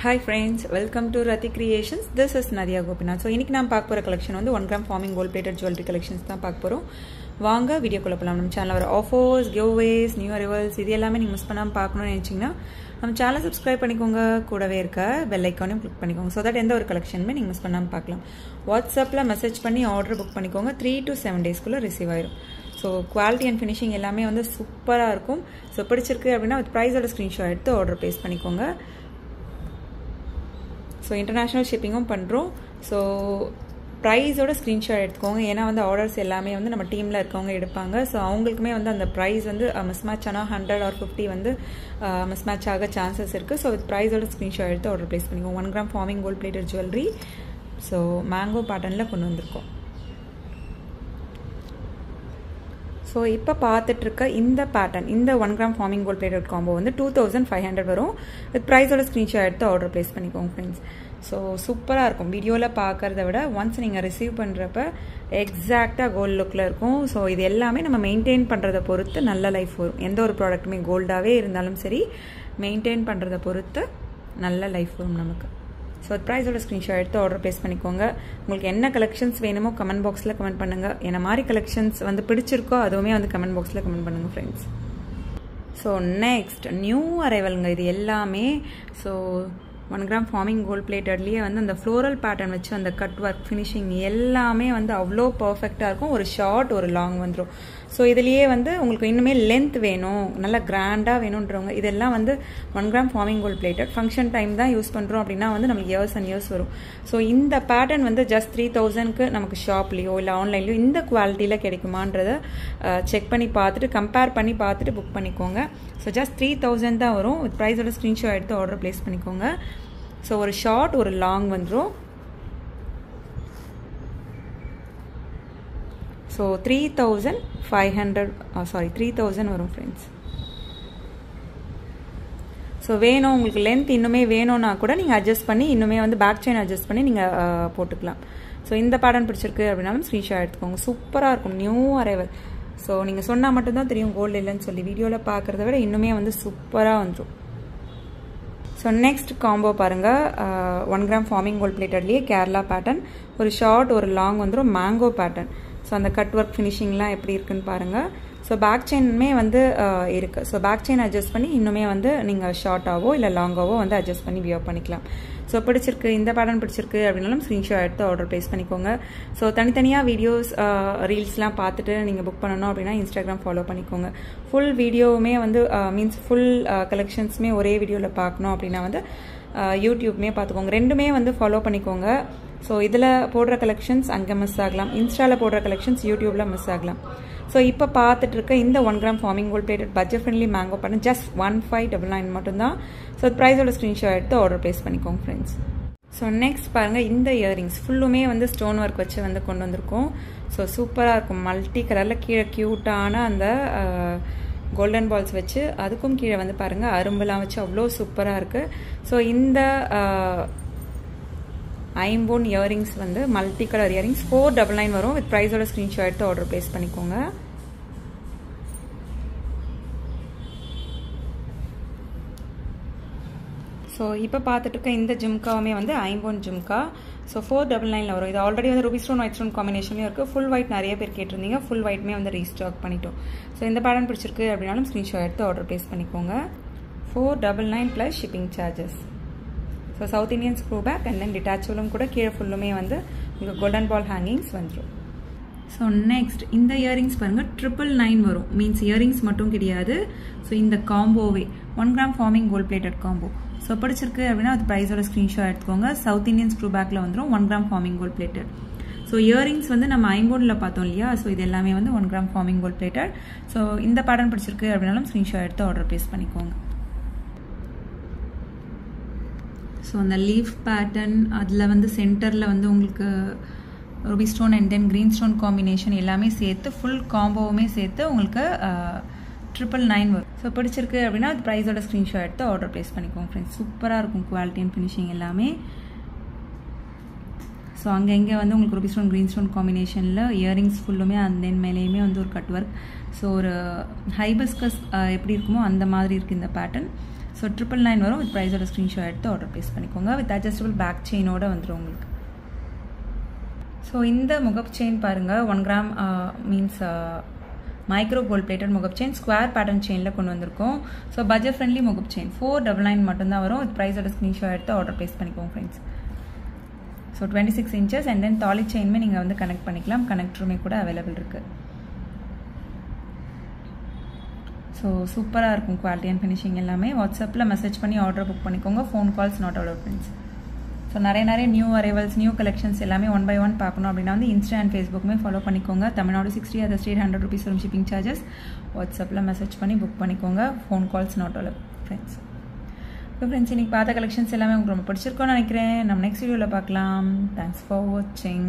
Hi friends, welcome to Rati Creations. This is Nadia Gopinath. So இன்னைக்கு நான் பார்க்க போற collection வந்து 1 gram forming gold plated jewelry collections தான் பார்க்க போறோம். வாங்க வீடியோக்குள்ள போலாம். நம்ம சேனல்ல வர ஆஃபர்ஸ், giveaways, new arrivals இது எல்லாமே நீங்க மிஸ் பண்ணாம பார்க்கணும்னு நினைச்சீங்கன்னா நம்ம சேனலை subscribe பண்ணிக்கோங்க. கூடவே இருக்க bell icon-ஐயும் click பண்ணிக்கோங்க. so that எந்த ஒரு collectionமே நீங்க மிஸ் பண்ணாம பார்க்கலாம். WhatsAppல மெசேஜ் பண்ணி ஆர்டர் புக் பண்ணிக்கோங்க. 3 to 7 daysக்குள்ள ரிசீவ் ஆயிடும். So quality and finishing எல்லாமே வந்து சூப்பரா இருக்கும். So பிடிச்சிருக்கு அப்படினா with price ஓட screenshot எடுத்து ஆர்டர் பேஸ் பண்ணிக்கோங்க. So international shipping பண்றோம். So price ஓட screenshot எடுத்துக்கோங்க. ஏனா வந்து ஆர்டர்ஸ் எல்லாமே வந்து நம்ம டீம்ல இருக்கவங்க எடுப்பாங்க. So அவங்களுக்குமே வந்து அந்த price வந்து mismatch ஆனா 100 or 50 வந்து mismatch ஆக chances இருக்கு. So with price ஓட screenshot எடுத்து ஆர்டர் பிளேஸ் பண்ணிக்கோங்க. 1 gram forming gold plated jewelry. So mango patternல கொண்டு வந்திருக்கோம். So இப்போ பார்த்துட்டு இருக்க இந்த pattern இந்த 1 gram forming gold plated combo வந்து 2500 வரும். with price ஓட screenshot எடுத்து ஆர்டர் பிளேஸ் பண்ணிக்கோங்க फ्रेंड्स. So சூப்பரா இருக்கும். வீடியோல பார்க்கறத விட once நீங்க ரிசீவ் பண்றப்ப எக்ஸாக்ட்டா கோல்ட் லுக்ல இருக்கும். So இது எல்லாமே நம்ம மெயின்टेन பண்றத பொறுத்து நல்ல லைஃப் வரும். எந்த ஒரு ப்ராடக்ட்டுமே கோல்டாவே இருந்தாலும் சரி மெயின்टेन பண்றத பொறுத்து நல்ல லைஃப் வரும் நமக்கு. So price ஓட screenshot எடுத்து ஆர்டர் பிளேஸ் பண்ணிக்கோங்க. உங்களுக்கு என்ன கலெக்ஷன்ஸ் வேணுமோ கமெண்ட் பாக்ஸ்ல கமெண்ட் பண்ணுங்க. என்ன மாதிரி கலெக்ஷன்ஸ் வந்து பிடிச்சிருக்கோ அதுவுமே வந்து கமெண்ட் பாக்ஸ்ல கமெண்ட் பண்ணுங்க फ्रेंड्स. So next நியூ அரைவல்ங்க இது எல்லாமே. So 1 gram forming gold platedலயே வந்து அந்த floral pattern வச்சு அந்த கட் வர்க் finishing எல்லாமே வந்து அவ்ளோ பெர்ஃபெக்ட்டா இருக்கும். ஒரு ஷார்ட் ஒரு லாங் வந்துரும். சோ இதுலயே வந்து உங்களுக்கு இன்னுமே லெந்த் வேணும், நல்ல கிராண்டா வேணும்ன்றவங்க இதெல்லாம் வந்து 1 gram forming gold plated function time தான் யூஸ் பண்றோம் அப்படினா வந்து நமக்கு இயர்ஸ் அண்ட் இயர்ஸ் வரும். சோ இந்த பேட்டர்ன் வந்து just 3000 க்கு நமக்கு ஷாப்லயோ இல்ல ஆன்லைன்லயோ இந்த குவாலிட்டில கிடைக்குமான்றத செக் பண்ணி பார்த்துட்டு கம்பேர் பண்ணி பார்த்துட்டு புக் பண்ணிக்கோங்க. சோ just 3000 தான் வரும். with price ஓட screenshot எடுத்து ஆர்டர் பிளேஸ் பண்ணிக்கோங்க. சோ ஒரு ஷார்ட் ஒரு லாங் வந்துரும். So 3000 வரும் फ्रेंड्स. So வேணும் உங்களுக்கு லெந்த் இன்னுமே வேணும்னா கூட நீங்க அட்ஜஸ்ட் பண்ணி இன்னுமே வந்து பேக் செயின் அட்ஜஸ்ட் பண்ணி நீங்க போட்டுக்கலாம். So இந்த பேட்டர்ன் பிடிச்சிருக்கு அப்படினாலும் ஸ்கிரீன்ஷாட் எடுத்துக்கோங்க. சூப்பரா இருக்கும். New arrival. So நீங்க சொன்னா மட்டும் தான் தெரியும் கோல்ட் இல்லன்னு சொல்லி. வீடியோல பார்க்கறத விட இன்னுமே வந்து சூப்பரா வந்துரும். So next combo பாருங்க 1 gram forming gold platedலயே கேரளா பேட்டர்ன் ஒரு ஷார்ட் ஒரு லாங் வந்துரும் மேங்கோ பேட்டர்ன். சோ அந்த கட் வர்க் ஃபினிஷிங்லாம் எப்படி இருக்குன்னு பாருங்க. சோ பேக் செயின்மே வந்து இருக்கு. சோ பேக் செயின் அட்ஜஸ்ட் பண்ணி இன்னுமே வந்து நீங்க ஷார்ட்டாவோ இல்ல லாங்காவோ வந்து அட்ஜஸ்ட் பண்ணி வியர் பண்ணிக்கலாம். சோ பிடிச்சிருக்கு இந்த பேட்டர்ன் பிடிச்சிருக்கு அப்படினாலும் ஸ்கிரீன்ஷாட் எடுத்து ஆர்டர் பிளேஸ் பண்ணிக்கோங்க. சோ தனித்தனியா வீடியோஸ் ரீல்ஸ்லாம் பார்த்துட்டு நீங்க புக் பண்ணனும் அப்படினா Instagram ஃபாலோ பண்ணிக்கோங்க. ஃபுல் வீடியோவுமே வந்து மீன்ஸ் ஃபுல் கலெக்ஷன்ஸ்மே ஒரே வீடியோல பார்க்கணும் அப்படினா வந்து YouTubeமே பார்த்துக்கோங்க. ரெண்டுமே வந்து ஃபாலோ பண்ணிக்கோங்க. சோ இதுல போடுற கலெக்ஷன்ஸ் அங்க மிஸ் ஆகலாம். இன்ஸ்டால போடுற கலெக்ஷன்ஸ் YouTubeல மிஸ் ஆகலாம். சோ இப்போ பார்த்துட்டு இருக்க இந்த 1 gram forming gold plated budget friendly mango pattern just 1599 மட்டும் தான். சோ பிரைஸ் ஓட ஸ்கிரீன்ஷாட் எடுத்து ஆர்டர் பிளேஸ் பண்ணிக்கோங்க फ्रेंड्स. சோ நெக்ஸ்ட் பாருங்க இந்த இயரிங்ஸ் ஃபுல்லுமே வந்து ஸ்டோன் வர்க் வச்சு வந்து கொண்டு வந்திருக்கோம். சோ சூப்பரா இருக்கும். மல்டி கலர்ல கீழ கியூட்டான அந்த கோல்டன் பால்ஸ் வச்சு அதுக்கும் கீழ வந்து பாருங்க அரும்புலாம் வச்சு அவ்ளோ சூப்பரா இருக்கு. சோ இந்த ஐம்போன் இயரிங்ஸ் வந்து மல்டி கலர் இயரிங்ஸ் 499 வரும். with price ஓட ஸ்கிரீன்ஷாட் எடுத்து ஆர்டர் பிளேஸ் பண்ணிக்கோங்க. சோ இப்போ பார்த்துட்டு இருக்க இந்த ஜிம்காவுமே வந்து ஐம்போன் ஜிம்கா. சோ 499ல வரும். இது ஆல்ரெடி வந்து ரூபி ஸ்டோன் ஒயிட் ஸ்டோன் காம்பினேஷன்லயும் இருக்கு. ஃபுல் ஒயிட் நிறைய பேர் கேட்டிருந்தீங்க. ஃபுல் ஒயிட்மே வந்து ரீஸ்டாக் பண்ணிட்டோம். சோ இந்த பேட்டர்ன் பிடிச்சிருக்கு அப்படினாலும் ஸ்கிரீன்ஷாட் எடுத்து ஆர்டர் பிளேஸ் பண்ணிக்கோங்க. 499 plus shipping charges. So South Indian screw back and then detachable கூட கீழ ஃபுல்லுமே வந்து உங்களுக்கு golden ball hangings வந்துரும். So next இந்த இயரிங்ஸ் பாருங்க 999 வரும். மீன்ஸ் இயரிங்ஸ் மட்டும் கிடையாது. So இந்த காம்போவே 1 gram forming gold plated combo. So பிடிச்சிருக்கு அப்படினா அது பிரைஸ் ஓட ஸ்கிரீன்ஷாட் எடுத்துக்கோங்க. South Indian screw backல வந்துரும் 1 gram forming gold plated. So earrings வந்து நம்ம ஐம்போன்ல பார்த்தோம் இல்லையா. So இது எல்லாமே வந்து 1 gram forming gold plated. So இந்த பேட்டர்ன் பிடிச்சிருக்கு அப்படினாலும் ஸ்கிரீன்ஷாட் எடுத்து ஆர்டர் பிளேஸ் பண்ணிக்கோங்க. ஸோ அந்த லீஃப் பேட்டர்ன் அதில் வந்து சென்டரில் வந்து உங்களுக்கு Ruby stone and then green stone combination எல்லாமே சேர்த்து ஃபுல் காம்போவுமே சேர்த்து உங்களுக்கு 999 வரும். ஸோ பிடிச்சிருக்கு அப்படின்னா அது ப்ரைஸோட ஸ்க்ரீன்ஷாட் எடுத்து ஆர்டர் ப்ளேஸ் பண்ணிக்கோங்க ஃப்ரெண்ட்ஸ். சூப்பராக இருக்கும் குவாலிட்டி அண்ட் ஃபினிஷிங் எல்லாமே. ஸோ அங்கே இங்கே வந்து உங்களுக்கு ரூபி ஸ்டோன் க்ரீன் ஸ்டோன் காம்பினேஷனில் இயரிங்ஸ் ஃபுல்லுமே அந்த தென் மேலேயுமே வந்து ஒரு கட் ஒர்க். ஸோ ஒரு ஹைபிஸ்கஸ் எப்படி இருக்குமோ அந்த மாதிரி இருக்குது இந்த பேட்டர்ன். ஸோ 999 வரும். வித் ப்ரைஸோட ஸ்க்ரீன்ஷாட் எடுத்து ஆர்டர் ப்ளேஸ் பண்ணிக்கோங்க. வித் அட்ஜஸ்டபிள் பேக் செயினோட வந்துடும் உங்களுக்கு. ஸோ இந்த முகப் செயின் பாருங்கள், 1 gram means micro gold plated முகப் செயின் ஸ்கொயர் பேட்டர்ன் செயினில் கொண்டு வந்திருக்கோம். ஸோ பட்ஜெட் ஃப்ரெண்ட்லி முகப் செயின் 499 மட்டும்தான் வரும். வித் ப்ரைஸோட ஸ்க்ரீன்ஷாட் எடுத்து ஆர்டர் ப்ளேஸ் பண்ணிக்கோங்க friends. So 26 inches and then தாலி செயினுமே நீங்கள் வந்து கனெக்ட் பண்ணிக்கலாம். கனெக்டருமே கூட அவைலபிள் இருக்குது. ஸோ சூப்பராக இருக்கும் குவாலிட்டி அண்ட் ஃபினிஷிங் எல்லாமே. வாட்ஸ்அப்பில் மெசேஜ் பண்ணி ஆர்டர் புக் பண்ணிக்கோங்க. Phone calls not allowed friends. So நிறைய நியூ அரைவல்ஸ், நியூ கலெக்ஷன்ஸ் எல்லாமே 1 by 1 பார்க்கணும் அப்படின்னா வந்து இன்ஸ்டா அண்ட் ஃபேஸ்புக்குமே ஃபாலோ பண்ணிக்கோங்க. தமிழ்நாடு 60, அதர் ஸ்டேட் 100 rupees வரும் ஷிப்பிங் சார்ஜஸ். வாட்ஸ்அப்பில் மெசேஜ் பண்ணி புக் பண்ணிக்கோங்க. Phone calls not allowed friends. இப்போ ஃப்ரெண்ட்ஸ் இன்றைக்கி பார்த்த கலெக்ஷன்ஸ் எல்லாமே உங்களுக்கு ரொம்ப பிடிச்சிருக்கோன்னு நினைக்கிறேன். நம்ம நெக்ஸ்ட் வீடியோவில் பார்க்கலாம். தேங்க்ஸ் ஃபார் வாட்சிங்.